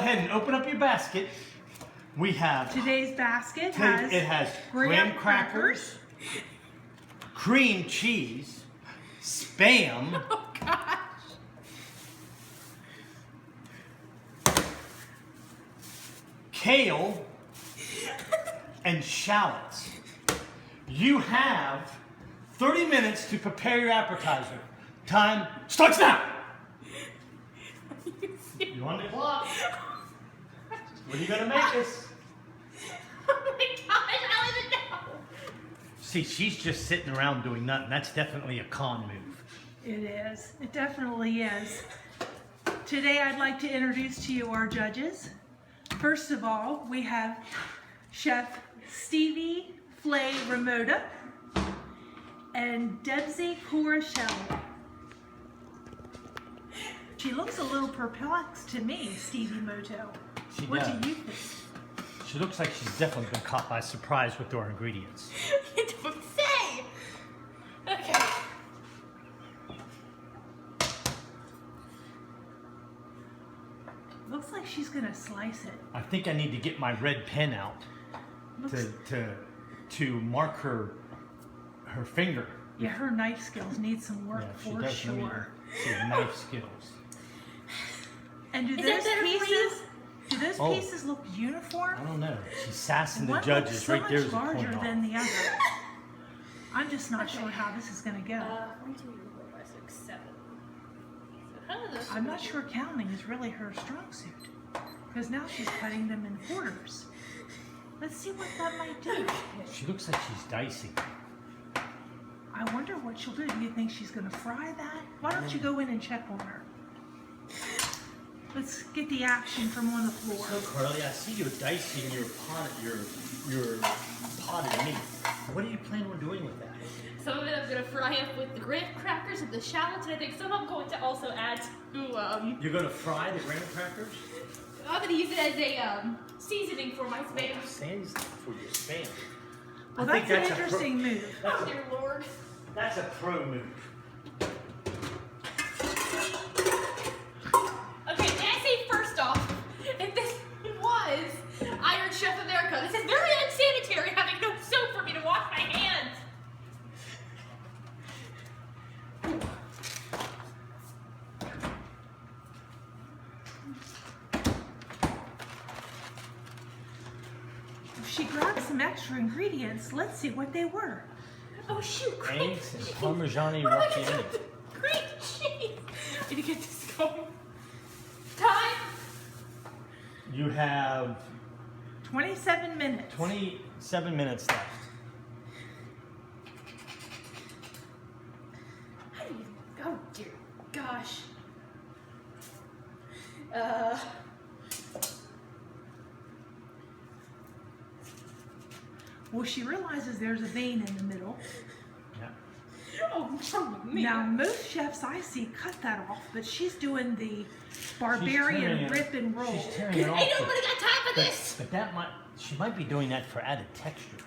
ahead and open up your basket. We have Today's basket has graham crackers, cream cheese, Spam, Oh gosh. kale, and shallots. You have 30 minutes to prepare your appetizer. Time starts now. You on the clock? What are you gonna make us? Oh my gosh, I don't even know. See, she's just sitting around doing nothing. That's definitely a con move. It is. It definitely is. Today I'd like to introduce to you our judges. First of all, we have Chef Stevie Flay Ramota and Debsy Corachelle. She looks a little perplexed to me, Stevie Moto. What do you think? She looks like she's definitely been caught by surprise with our ingredients. You don't say! Okay. Looks like she's gonna slice it. I think I need to get my red pen out to mark her finger. Yeah, her knife skills need some work She for does sure. need some knife skills. And do Is those that better for you? pieces look uniform? I don't know. She's sassing the One judges looks so right there. much larger than the other. I'm just not sure how this is gonna go. 1, 2, 3, 4, 5, 6, 7. So how do those? I'm not sure counting is really her strong suit, because now she's cutting them in quarters. Let's see what that might do. She looks like she's dicing. I wonder what she'll do. Do you think she's gonna fry that? Why don't you go in and check on her? Let's get the action from on the floor. So Carly, I see you're dicing your potted meat. What are you planning on doing with that? Some of it I'm gonna fry up with the graham crackers and the shallots, and I think some I'm going to also add to. You're gonna fry the graham crackers? I'm gonna use it as a seasoning for my spam. Sands for your Spam. Well, I think that's an a interesting move. Oh dear Lord. That's a pro move. Okay, may I say first off, if this was Iron Chef America, this is very unsanitary having no soap for me to wash my hands. If she grabbed some extra ingredients, let's see what they were. Oh shoot, great. Eggs and Parmigiani What am I gonna do Reggiani. with the great cheese? I need to get this going. Time. You have 27 minutes. 27 minutes left. How do you? Oh dear gosh. Well, she realizes there's a vein in the middle. Yeah. Oh, mamma mia. Now, most chefs I see cut that off, but she's doing the She's barbarian tearing it- rip and roll. She's tearing it off. Ain't nobody got time for this. But that she might be doing that for added texture.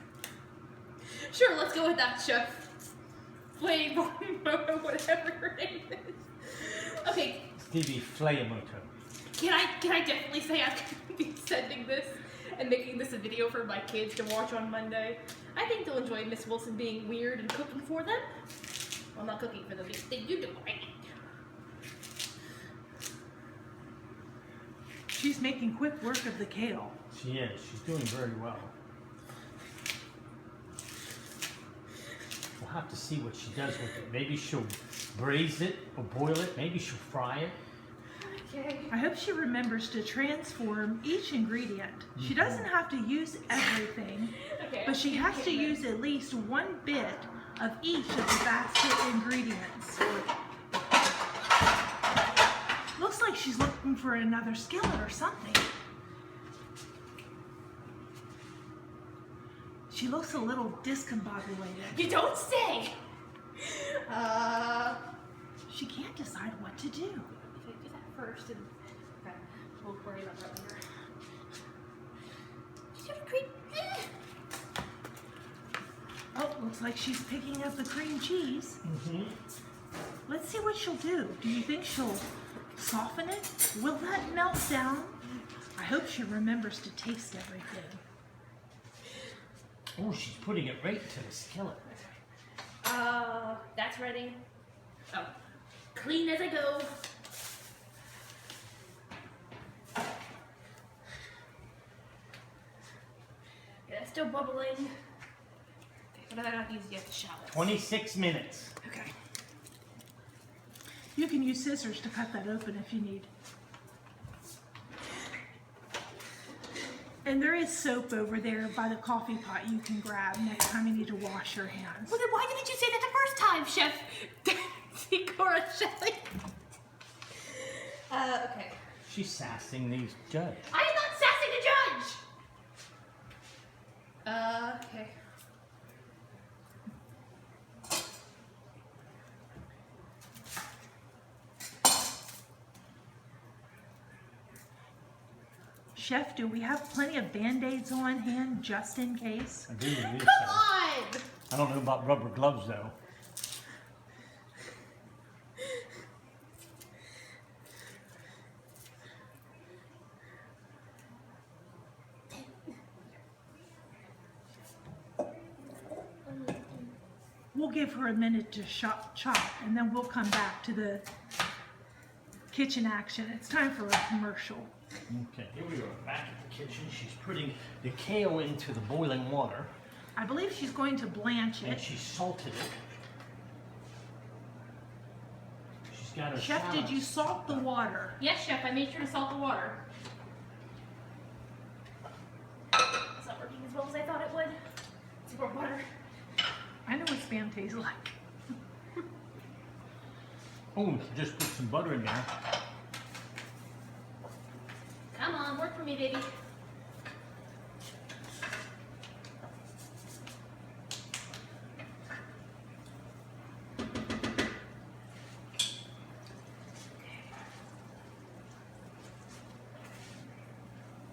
Sure, let's go with that, Chef. Flavor, whatever her name is. Okay, Stevie Flayamoto. can I definitely say I'm gonna be sending this and making this a video for my kids to watch on Monday? I think they'll enjoy Miss Wilson being weird and cooking for them. Well, not cooking for them, they do right. She's making quick work of the kale. She is. She's doing very well. We'll have to see what she does with it. Maybe she'll braise it or boil it. Maybe she'll fry it. Okay. I hope she remembers to transform each ingredient. She doesn't have to use everything, Okay. but she has to use at least one bit of each of the basket ingredients. Looks like she's looking for another skillet or something. She looks a little discombobulated. You don't say. She can't decide what to do. If I do that first, and okay, we'll worry about that later. She's doing great. Oh, looks like she's picking up the cream cheese. Mm-hmm. Let's see what she'll do. Do you think she'll soften it? Will that melt down? hope she remembers to taste everything. Oh, she's putting it right to the skillet. That's ready. Oh, clean as I go. Yeah, it's still bubbling. Okay, what do I not use yet? The shallots. 26 minutes. Okay. You can use scissors to cut that open if you need. And there is soap over there by the coffee pot you can grab next time you need to wash your hands. Well, then why didn't you say that the first time, Chef? Cora Shelley. Okay. She's sassing these judge. I am not sassing the judge! Okay. Chef, do we have plenty of Band-Aids on hand just in case? I do believe Come so. on! I don't know about rubber gloves though. We'll give her a minute to chop, and then we'll come back to the kitchen action. It's time for a commercial. Okay, here we are back at the kitchen. She's putting the kale into the boiling water I believe she's going to blanch and it. she salted it. She's got her Chef, did you shallots. salt the water? Yes, Chef, I made sure to salt the water. It's not working as well as I thought it would. Some more water. I know what Spam tastes like. Oh, just put some butter in there. Come on, work for me, baby.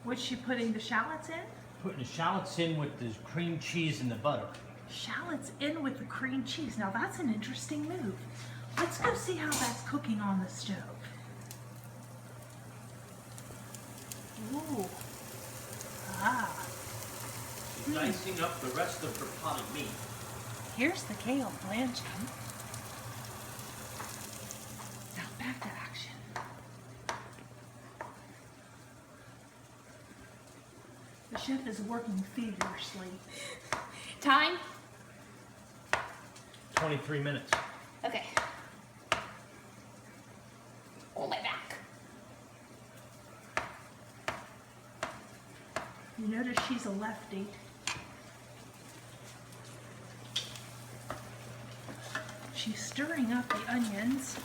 What's she putting the shallots in? Putting the shallots in with the cream cheese and the butter. Shallots in with the cream cheese. Now that's an interesting move. Let's go see how that's cooking on the stove. Ooh. Ah. She's dicing up the rest of her potted meat. Here's the kale blanching. Now back to action. The chef is working feverishly. Time? 23 minutes. Okay. Oh, my back. You notice she's a lefty. She's stirring up the onions.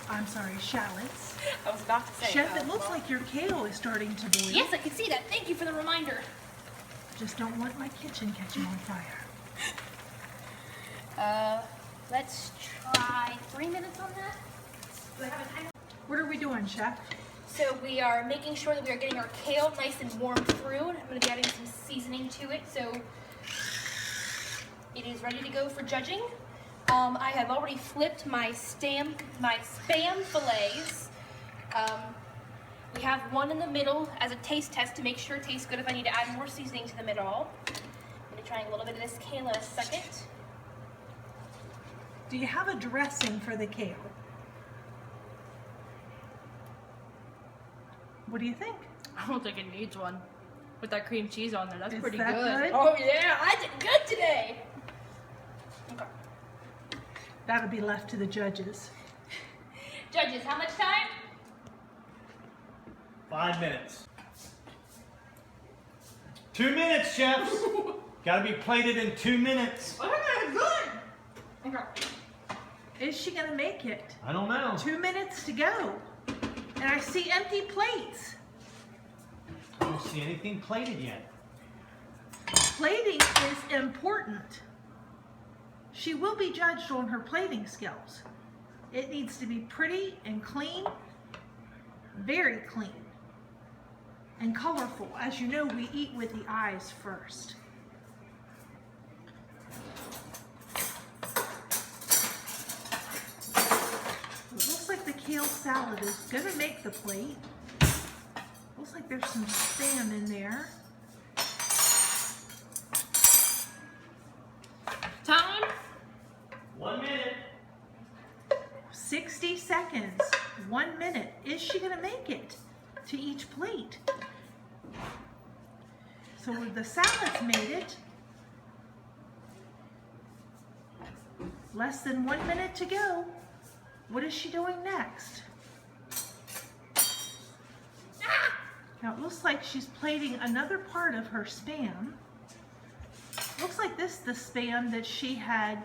I'm sorry, shallots. I was about to say. Chef, it looks like your kale is starting to boil. Yes, I can see that. Thank you for the reminder. Just don't want my kitchen catching on fire. Let's try 3 minutes on that. Do I have a timer? What are we doing, Chef? So we are making sure that we are getting our kale nice and warm through. I'm going to be adding some seasoning to it, so it is ready to go for judging. I have already flipped my spam fillets. We have one in the middle as a taste test to make sure it tastes good if I need to add more seasoning to the middle. I'm going to try a little bit of this kale in a second. Do you have a dressing for the kale? What do you think? I don't think it needs one. With that cream cheese on there, that's Is pretty that good. good? Oh yeah, I did good today. Okay. That'll be left to the judges. Judges, how much time? 5 minutes. 2 minutes, chefs. Gotta be plated in 2 minutes. Okay, good. Okay. Is she gonna make it? I don't know. 2 minutes to go. And I see empty plates. I don't see anything plated yet. Plating is important. She will be judged on her plating skills. It needs to be pretty and clean, very clean, and colorful. As you know, we eat with the eyes first. It looks like the kale salad is gonna make the plate. Looks like like there's some Spam in there. Time. 1 minute. 60 seconds. 1 minute. Is she gonna make it to each plate? So the salad's made it. Less than 1 minute to go. What is she doing next? Now it looks like she's plating another part of her Spam. Looks like this is the Spam that she had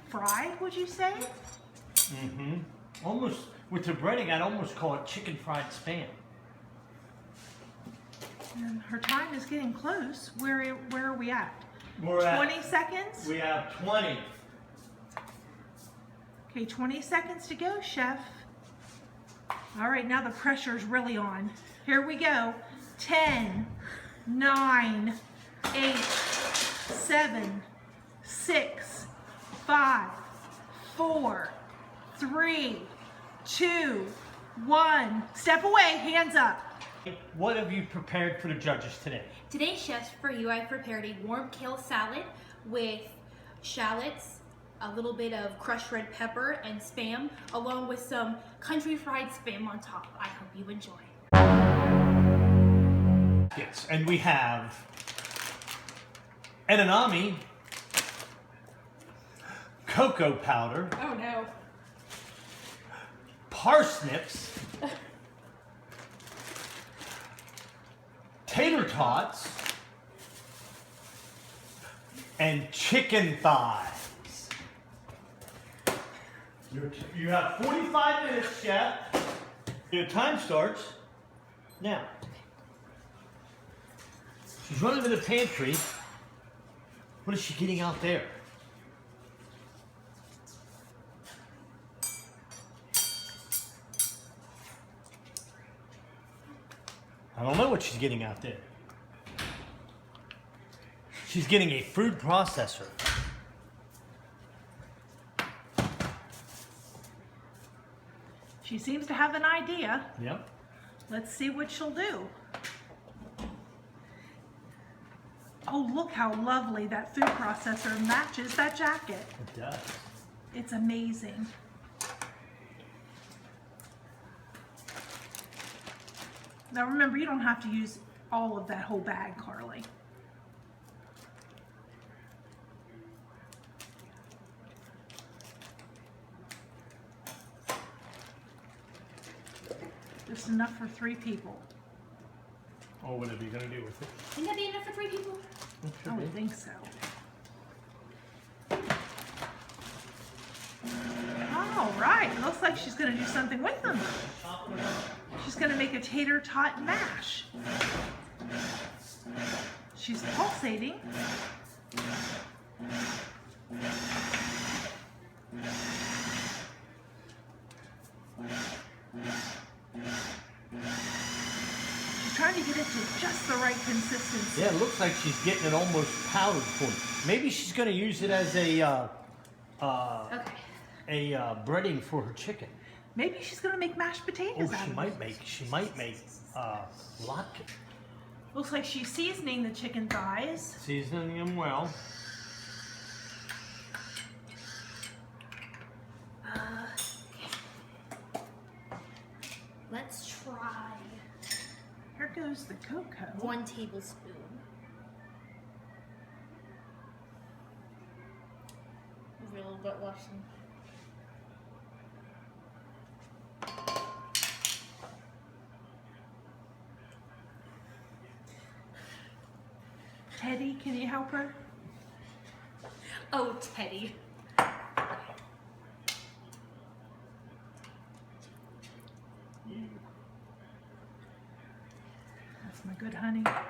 fried, would you say? Mm-hmm. Almost, with the breading, I'd almost call it chicken fried Spam. And her time is getting close. Where are we at? We're at 20 seconds? We have 20. Okay, 20 seconds to go, chef. All right, now the pressure's really on. Here we go. 10, 9, 8, 7, 6, 5, 4, 3, 2, 1. Step away, hands up. What have you prepared for the judges today? Today, chefs, for you, I prepared a warm kale salad with shallots, a little bit of crushed red pepper, and Spam, along with some country fried Spam on top. I hope you enjoy. Yes, and we have edamame, cocoa powder, Oh no. parsnips, tater tots, and chicken thighs. You have 45 minutes, chef. Your time starts now. She's running to the pantry. What is she getting out there? I don't know what she's getting out there. She's getting a food processor. She seems to have an idea. Yep. Let's see what she'll do. Oh, look how lovely that food processor matches that jacket. It does. It's amazing. Now remember, you don't have to use all of that whole bag, Carly. Just enough for 3 people. Oh, whatever you're gonna do with it. Can that be enough for 3 people? It should I would be. think so. All right, looks like she's gonna do something with them. She's gonna make a tater tot mash. She's pulsating. She's trying to get it to just the right consistency. Yeah, it looks like she's getting it almost powdered for me. Maybe she's gonna use it as a Okay. breading for her chicken. Maybe she's gonna make mashed potatoes Oh, out she of might it. make latke. Looks like she's seasoning the chicken thighs. Seasoning them well. Let's try Here goes the cocoa. 1 tablespoon. Maybe a little bit less than. Teddy, can you help her? Oh, Teddy. That's my good honey. I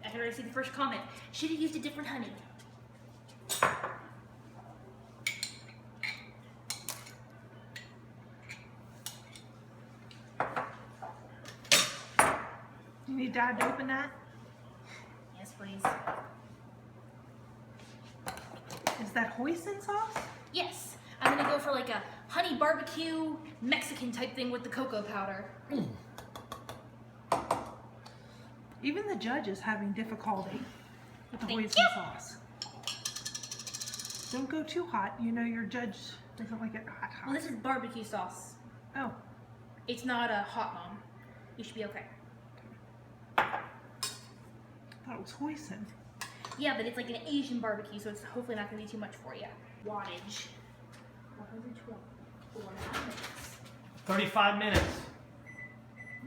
can already see the first comment. Should have used a different honey. You need Dad to open that? Yes, please. Is that hoisin sauce? Yes. I'm gonna go for like a honey barbecue Mexican type thing with the cocoa powder. Even the judge is having difficulty with the Thank hoisin you. sauce. Don't go too hot. You know your judge doesn't like it hot. Well, this is barbecue sauce. Oh, It's not a hot mom. You should be okay. I thought it was hoisin. Yeah, but it's like an Asian barbecue, so it's hopefully not going to be too much for you. Wattage. 120. 4.5 minutes. 35 minutes.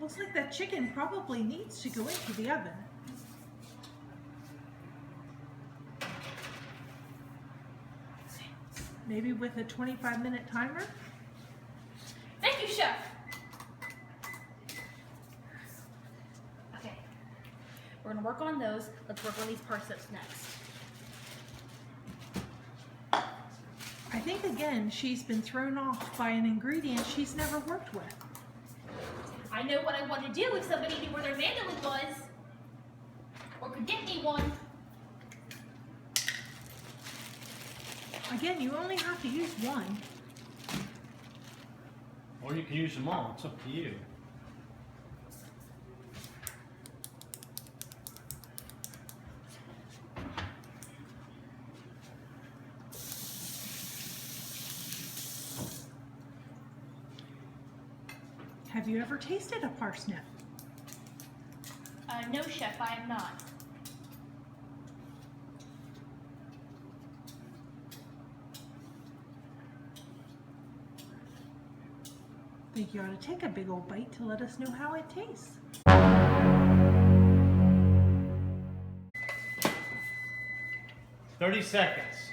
Looks like that chicken probably needs to go into the oven. Maybe with a 25-minute timer? Thank you, Chef. Okay. We're going to work on those. Let's work on these parsnips next. I think again she's been thrown off by an ingredient she's never worked with. I know what I want to do if somebody knew where their mandolin was. Or could get me one. Again, you only have to use one. Or you can use them all. It's up to you. Have you ever tasted a parsnip? No, Chef, I am not. Think you ought to take a big old bite to let us know how it tastes. 30 seconds.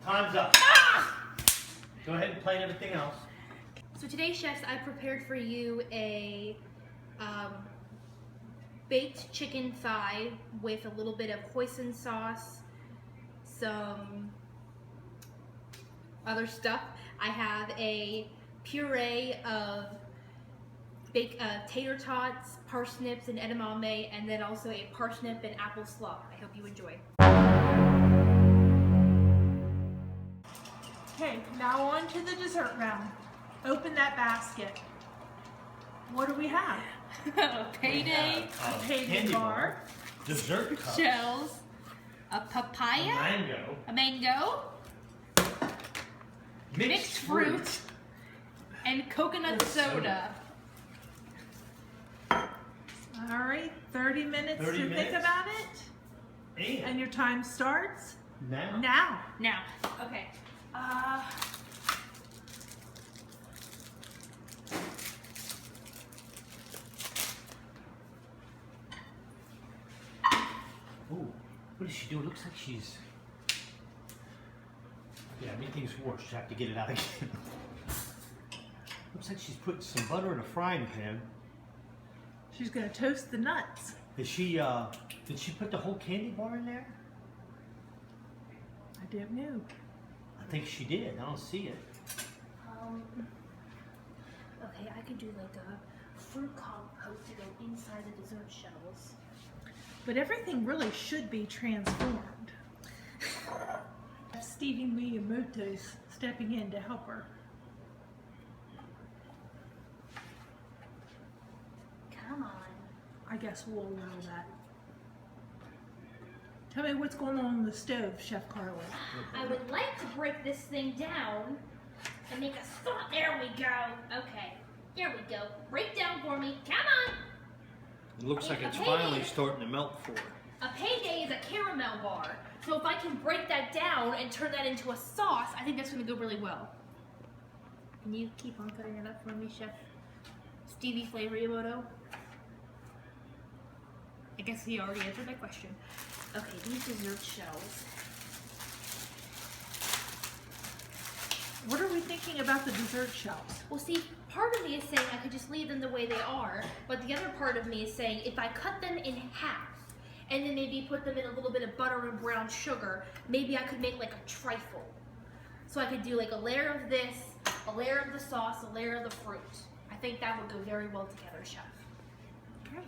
Time's up. Go ahead and plate everything else. So today, chefs, I prepared for you a baked chicken thigh with a little bit of hoisin sauce, some other stuff. I have a puree of baked tater tots, parsnips, and edamame, and then also a parsnip and apple slop. I hope you enjoy. Okay, now on to the dessert round. Open that basket. What do we have? A payday, A payday candy bar. Dessert cup. shells, a A papaya, mango. a mango, mixed fruit, and coconut soda. All right, 30 minutes 30 to think minutes. about it. And And your time starts now. now. Now, okay. Ooh, what does she do? It looks like she's. Yeah, make things worse. You have to get it out again. Looks like she's putting some butter in a frying pan. She's gonna toast the nuts. Did she put the whole candy bar in there? I didn't know. I think she did. I don't see it. Okay, I could do like a fruit compote to go inside the dessert shells. But everything really should be transformed. Stevie Miyamoto's stepping in to help her. Come on. I guess we'll allow that. Tell me what's going on in the stove, Chef Carly. I would like to break this thing down and make a sauce. There we go. Okay, here we go. Break down for me. Come on. It looks like it's Okay. finally starting to melt for her. A payday is a caramel bar. So if I can break that down and turn that into a sauce, I think that's going to go really well. Can you keep on cutting it up for me, Chef Stevie Flavoriamoto? I guess he already answered my question. Okay, these dessert shells. What are we thinking about the dessert shells? Well, see, part of me is saying I could just leave them the way they are, but the other part of me is saying if I cut them in half and then maybe put them in a little bit of butter and brown sugar, maybe I could make like a trifle. So I could do like a layer of this, a layer of the sauce, a layer of the fruit. I think that would go very well together, Chef. Okay.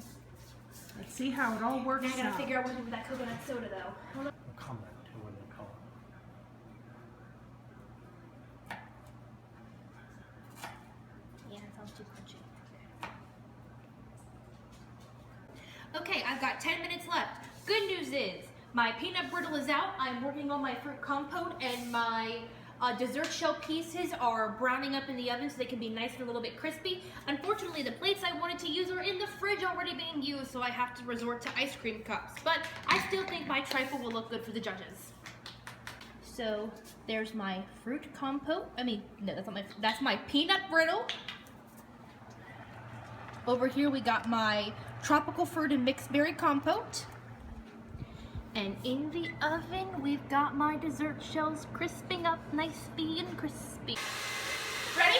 Let's see how it all works Now I gotta out. figure out what to do with that coconut soda though. We'll come back to what they call it. Yeah, that sounds too crunchy. Okay, I've got 10 minutes left. Good news is, my peanut brittle is out. I'm working on my fruit compote, and my dessert shell pieces are browning up in the oven so they can be nice and a little bit crispy. Unfortunately, the plates I wanted to use are in the fridge already being used, so I have to resort to ice cream cups. But I still think my trifle will look good for the judges. So there's my fruit compote. No, that's my peanut brittle. Over here we got my tropical fruit and mixed berry compote. And in the oven, we've got my dessert shells crisping up nicely and crispy. Ready?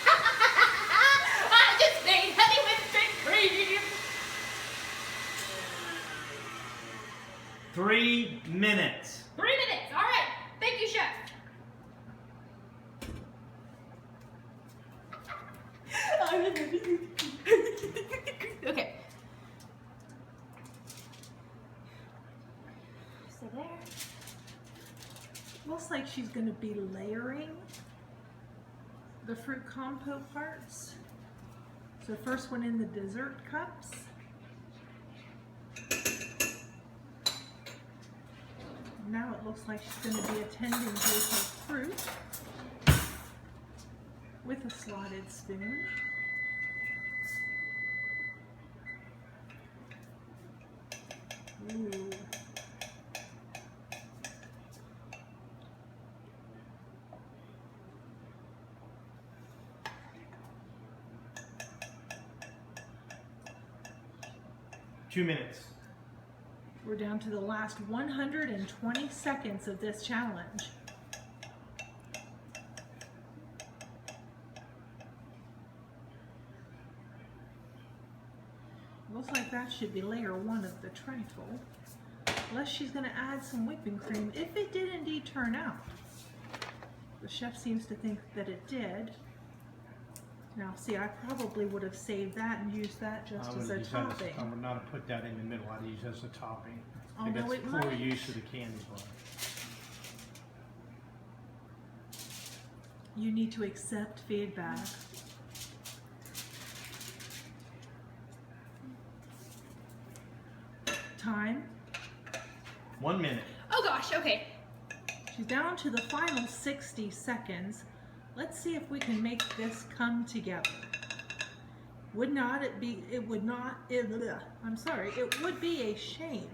I just made heavy whipped cream! 3 minutes. 3 minutes, all right. Thank you, chef. Okay. So there. Looks like she's going to be layering the fruit compote parts. So first one in the dessert cups. Now it looks like she's going to be attending to her fruit with a slotted spoon. Ooh. Two minutes. We're down to the last 120 seconds of this challenge. Looks like that should be layer one of the trifle. Unless she's going to add some whipping cream, if it did indeed turn out. The chef seems to think that it did. Now, see, I probably would have saved that and used that just as a topping. I would not have put that in the middle. I'd use as a topping. Although That's it poor might. use of the candy bar. You need to accept feedback. Time. 1 minute. Oh gosh, okay. She's down to the final 60 seconds. Let's see if we can make this come together. Would not it be, it would not, I'm sorry, it would be a shame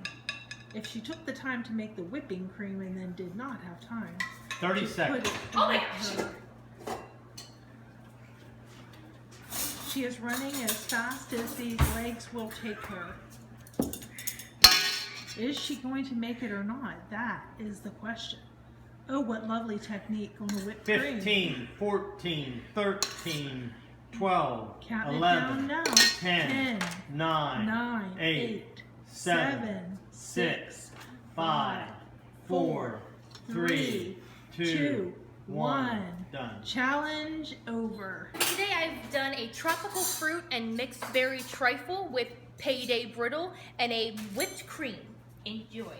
if she took the time to make the whipping cream and then did not have time 30 to seconds. put it in Oh my her. She is running as fast as these legs will take her. Is she going to make it or not? That is the question. Oh, what lovely technique on the whipped cream. 15, 14, 13, 12, Count it 11, down now. 10, 9, 9, 8, 7, 6, 5, 4, 3, 2, 1. Done. Challenge over. Today I've done a tropical fruit and mixed berry trifle with payday brittle and a whipped cream. Enjoy.